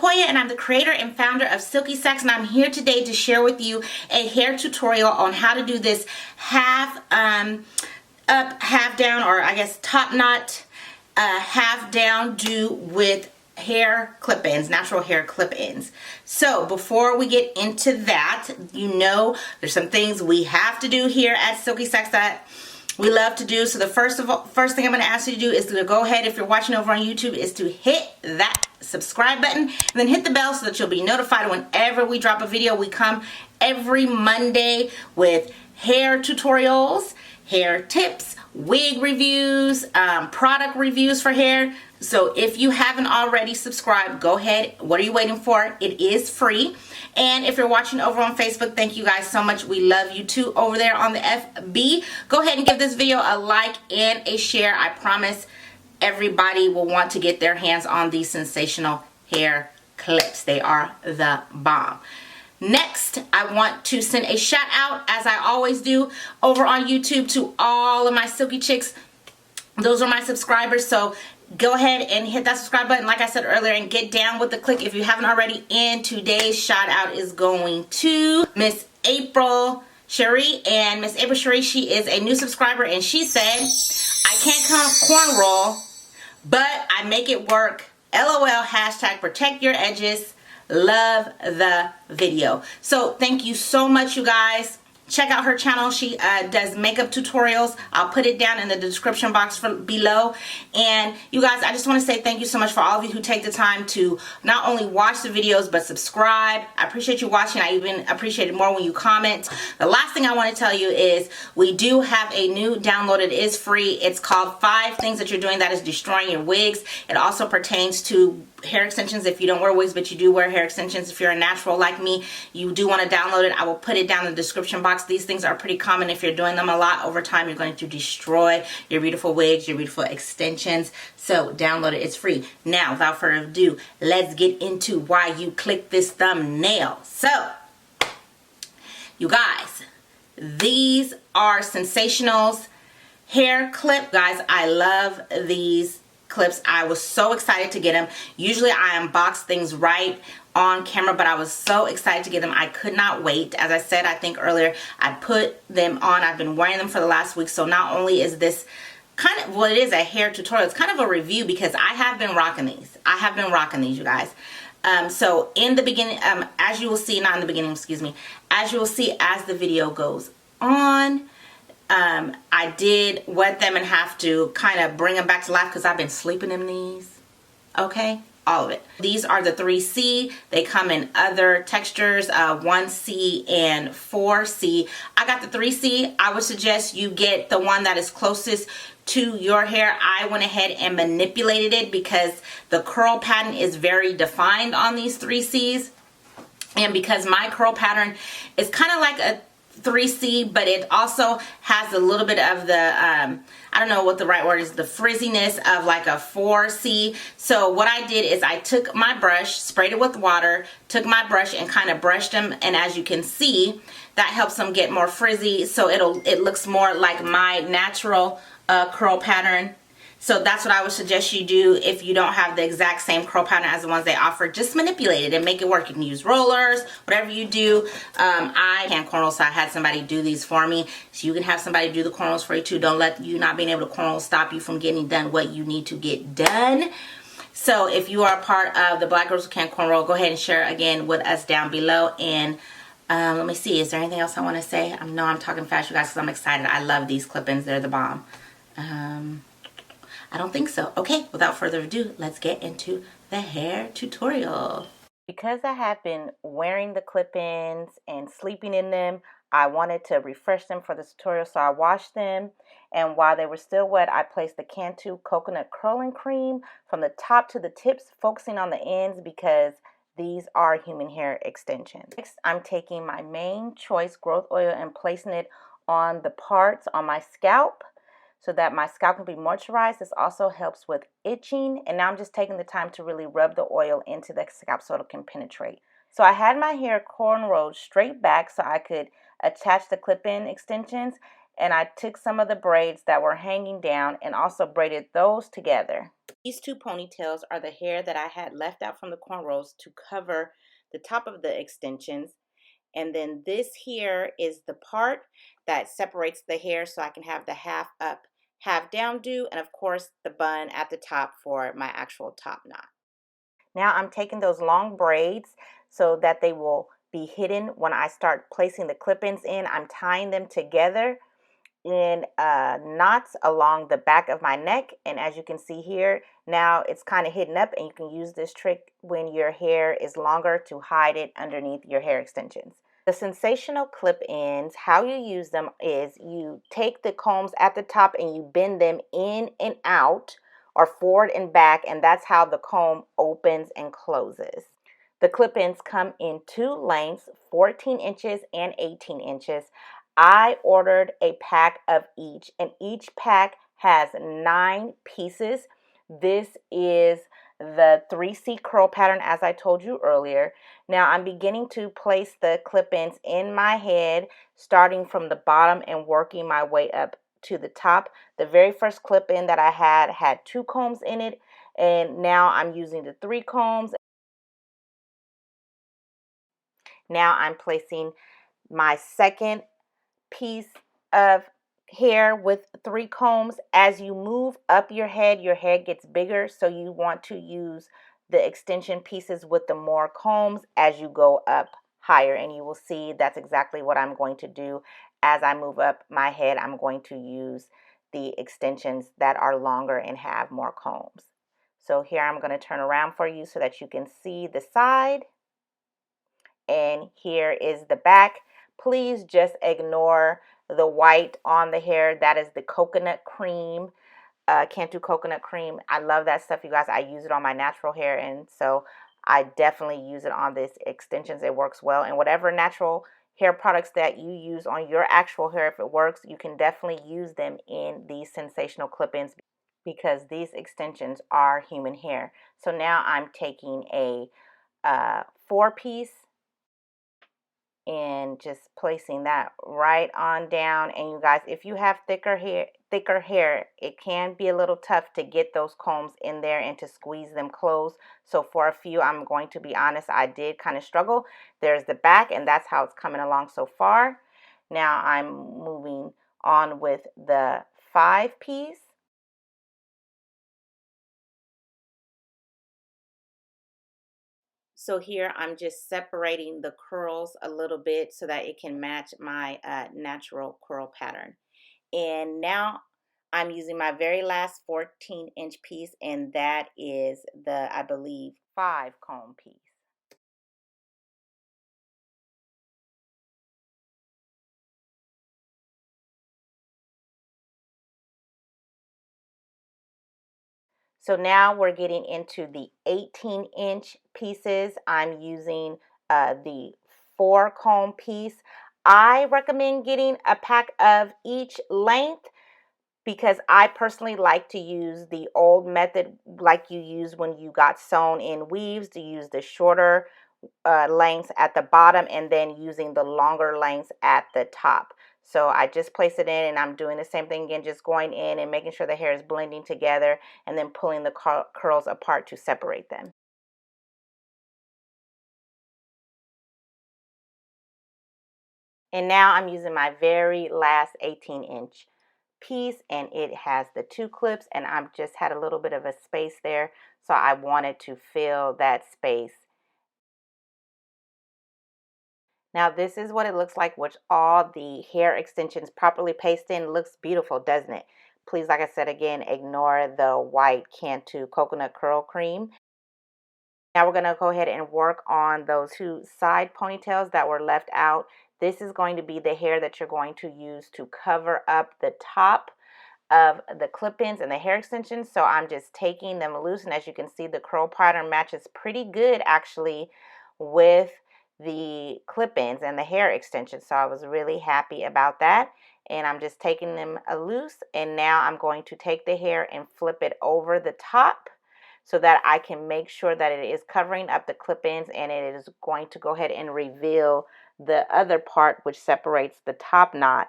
Toya, and I'm the creator and founder of Silky, and I'm here today to share with you a hair tutorial on how to do this half up, half down, or I guess top knot, half down do with hair clip-ins, natural hair clip-ins. So before we get into that, you know there's some things we have to do here at Silky that we love to do. So the first thing I'm going to ask you to do is to go ahead, if you're watching over on YouTube, is to hit that subscribe button and then hit the bell so that you'll be notified whenever we drop a video. We come every Monday with hair tutorials, hair tips, wig reviews, product reviews for hair. So if you haven't already subscribed, go ahead. What are you waiting for? It is free. And if you're watching over on Facebook, thank you guys so much. We love you too over there on the FB. Go ahead and give this video a like and a share. I promise everybody will want to get their hands on these sensational hair clips. They are the bomb. Next, I want to send a shout out, as I always do, over on YouTube to all of my Silky chicks. Those are my subscribers, so go ahead and hit that subscribe button, like I said earlier, and get down with the click if you haven't already. And today's shout out is going to Miss April Cherie. And Miss April Cherie, she is a new subscriber, and she said, I can't cornroll, but I make it work. LOL, hashtag protect your edges. Love the video. So thank you so much, you guys. Check out her channel. She does makeup tutorials. I'll put it down in the description box below. And you guys, I just want to say thank you so much for all of you who take the time to not only watch the videos, but subscribe. I appreciate you watching. I even appreciate it more when you comment. The last thing I want to tell you is we do have a new download. It is free. It's called 5 Things That You're Doing That Is Destroying Your Wigs. It also pertains to hair extensions if you don't wear wigs, but you do wear hair extensions. If you're a natural like me, you do want to download it. I will put it down in the description box. These things are pretty common. If you're doing them a lot over time, you're going to destroy your beautiful wigs, your beautiful extensions. So download it. It's free. Now, without further ado, let's get into why you click this thumbnail. So, you guys, these are Sentsationnel's hair clip. Guys, I love these clips. I was so excited to get them. Usually I unbox things right on camera, but I was so excited to get them. I could not wait. As I said, I think earlier, I put them on. I've been wearing them for the last week. So not only is this kind of, well, it is a hair tutorial. It's kind of a review because I have been rocking these. I have been rocking these, you guys. So in the beginning, as you will see, not in the beginning, excuse me, as you will see as the video goes on, I did wet them and have to kind of bring them back to life because I've been sleeping in these. Okay, all of it. These are the 3C. They come in other textures, 1C and 4C. I got the 3C. I would suggest you get the one that is closest to your hair. I went ahead and manipulated it because the curl pattern is very defined on these 3Cs. And because my curl pattern is kind of like a 3C, but it also has a little bit of the, I don't know what the right word is, the frizziness of like a 4C. So what I did is I took my brush, sprayed it with water, took my brush and kind of brushed them. And as you can see, that helps them get more frizzy. So it looks more like my natural curl pattern. So that's what I would suggest you do if you don't have the exact same curl pattern as the ones they offer. Just manipulate it and make it work. You can use rollers, whatever you do. I can't cornrow, so I had somebody do these for me. So you can have somebody do the cornrows for you too. Don't let you not being able to cornrow stop you from getting done what you need to get done. So if you are a part of the Black Girls Who Can't Cornrow, go ahead and share again with us down below. And let me see, is there anything else I want to say? I know I'm talking fast, you guys, because I'm excited. I love these clip-ins. They're the bomb. I don't think so. Okay, without further ado, let's get into the hair tutorial. Because I have been wearing the clip-ins and sleeping in them, I wanted to refresh them for this tutorial, so I washed them. And while they were still wet, I placed the Cantu Coconut Curling Cream from the top to the tips, focusing on the ends because these are human hair extensions. Next, I'm taking my Main Choice Growth Oil and placing it on the parts on my scalp, so that my scalp can be moisturized. This also helps with itching. And now I'm just taking the time to really rub the oil into the scalp so it can penetrate. So I had my hair cornrowed straight back so I could attach the clip-in extensions. And I took some of the braids that were hanging down and also braided those together. These two ponytails are the hair that I had left out from the cornrows to cover the top of the extensions. And then this here is the part that separates the hair so I can have the half up, half down do, and of course the bun at the top for my actual top knot. Now I'm taking those long braids so that they will be hidden when I start placing the clip-ins in. I'm tying them together in knots along the back of my neck, and as you can see here, now it's kind of hidden up, and you can use this trick when your hair is longer to hide it underneath your hair extensions. The sensational clip-ins, how you use them is you take the combs at the top and you bend them in and out or forward and back, and that's how the comb opens and closes. The clip-ins come in two lengths, 14 inches and 18 inches. I ordered a pack of each, and each pack has 9 pieces. This is the 3C curl pattern, as I told you earlier. Now I'm beginning to place the clip-ins in my head, starting from the bottom and working my way up to the top. The very first clip-in that I had 2 combs in it, and now I'm using the 3 combs. Now I'm placing my second piece of hair with 3 combs. As you move up your head gets bigger, so you want to use the extension pieces with the more combs as you go up higher, and you will see that's exactly what I'm going to do. As I move up my head, I'm going to use the extensions that are longer and have more combs. So here I'm going to turn around for you so that you can see the side, and here is the back. Please just ignore the white on the hair. That is the coconut cream. Can't do coconut cream. I love that stuff, you guys. I use it on my natural hair, and so I definitely use it on this extensions. It works well, and whatever natural hair products that you use on your actual hair, if it works, you can definitely use them in these sensational clip-ins because these extensions are human hair. So now I'm taking a 4-piece and just placing that right on down. And you guys, if you have thicker hair, it can be a little tough to get those combs in there and to squeeze them closed. So for a few, I'm going to be honest, I did kind of struggle. There's the back, and that's how it's coming along so far. Now I'm moving on with the 5-piece. So here I'm just separating the curls a little bit so that it can match my natural curl pattern. And now I'm using my very last 14-inch piece, and that is the, I believe, 5-comb piece. So now we're getting into the 18-inch pieces. I'm using the 4-comb piece. I recommend getting a pack of each length because I personally like to use the old method like you use when you got sewn in weaves, to use the shorter lengths at the bottom and then using the longer lengths at the top. So I just place it in, and I'm doing the same thing again, just going in and making sure the hair is blending together and then pulling the curls apart to separate them. And now I'm using my very last 18-inch piece, and it has the 2 clips, and I've just had a little bit of a space there, so I wanted to fill that space. Now this is what it looks like with all the hair extensions properly pasted in. It looks beautiful, doesn't it? Please, like I said again, ignore the white Cantu coconut curl cream. Now we're going to go ahead and work on those 2 side ponytails that were left out. This is going to be the hair that you're going to use to cover up the top of the clip-ins and the hair extensions. So I'm just taking them loose, and as you can see, the curl pattern matches pretty good actually with the clip-ins and the hair extensions. So I was really happy about that, and I'm just taking them loose, and now I'm going to take the hair and flip it over the top so that I can make sure that it is covering up the clip-ins, and it is going to go ahead and reveal the other part which separates the top knot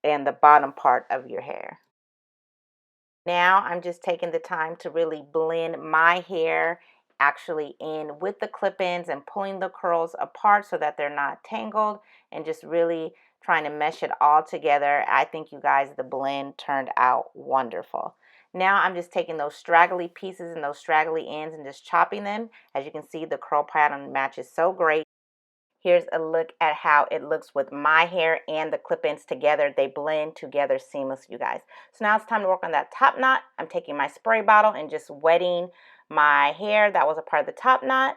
and the bottom part of your hair. Now I'm just taking the time to really blend my hair actually in with the clip-ins and pulling the curls apart so that they're not tangled, and just really trying to mesh it all together. I think, you guys, the blend turned out wonderful. Now I'm just taking those straggly pieces and those straggly ends and just chopping them. As you can see, the curl pattern matches so great. Here's a look at how it looks with my hair and the clip-ins together. They blend together seamlessly, you guys. So now it's time to work on that top knot. I'm taking my spray bottle and just wetting my hair. That was a part of the top knot.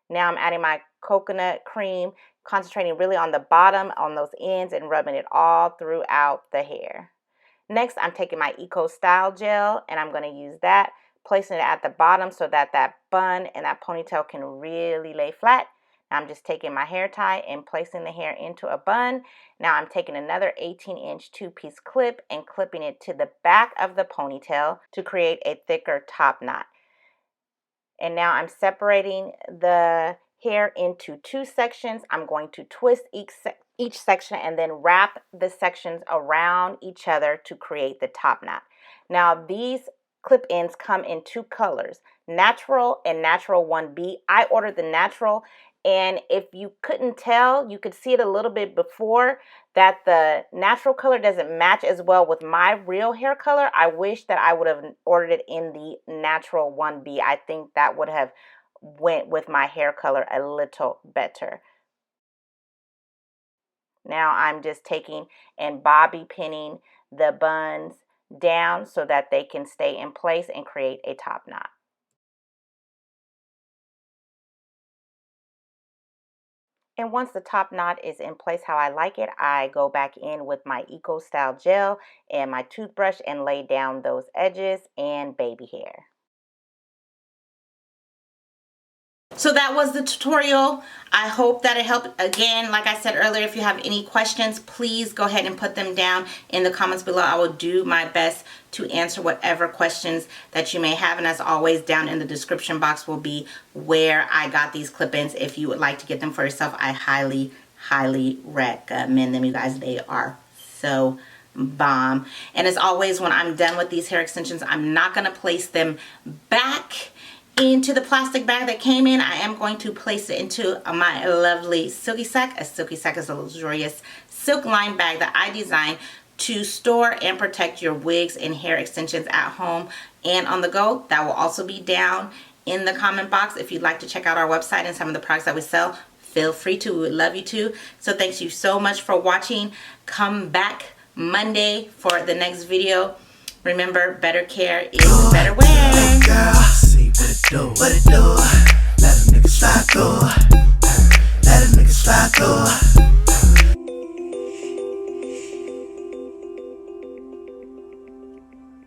Now I'm adding my coconut cream, concentrating really on the bottom, on those ends, and rubbing it all throughout the hair. Next, I'm taking my Eco Style Gel, and I'm going to use that, placing it at the bottom so that that bun and that ponytail can really lay flat. Now I'm just taking my hair tie and placing the hair into a bun. Now I'm taking another 18-inch two-piece clip and clipping it to the back of the ponytail to create a thicker top knot. And now I'm separating the hair into two sections. I'm going to twist each section and then wrap the sections around each other to create the top knot. Now these clip ends come in two colors, natural and natural 1B. I ordered the natural, and if you couldn't tell, you could see it a little bit before that the natural color doesn't match as well with my real hair color. I wish that I would have ordered it in the natural 1B. I think that would have went with my hair color a little better. Now I'm just taking and bobby pinning the buns down so that they can stay in place and create a top knot. And once the top knot is in place how I like it, I go back in with my Eco Style Gel and my toothbrush and lay down those edges and baby hair. So that was the tutorial. I hope that it helped. Again, like I said earlier, if you have any questions, please go ahead and put them down in the comments below. I will do my best to answer whatever questions that you may have. And as always, down in the description box will be where I got these clip-ins. If you would like to get them for yourself, I highly, highly recommend them, you guys. They are so bomb. And as always, when I'm done with these hair extensions, I'm not going to place them back into the plastic bag that came in. I am going to place it into my lovely Silky Sack. A Silky Sack is a luxurious silk lined bag that I designed to store and protect your wigs and hair extensions at home and on the go. That will also be down in the comment box. If you'd like to check out our website and some of the products that we sell, feel free to. We would love you to. So thanks you so much for watching. Come back Monday for the next video. Remember, better care is better wear. What it do?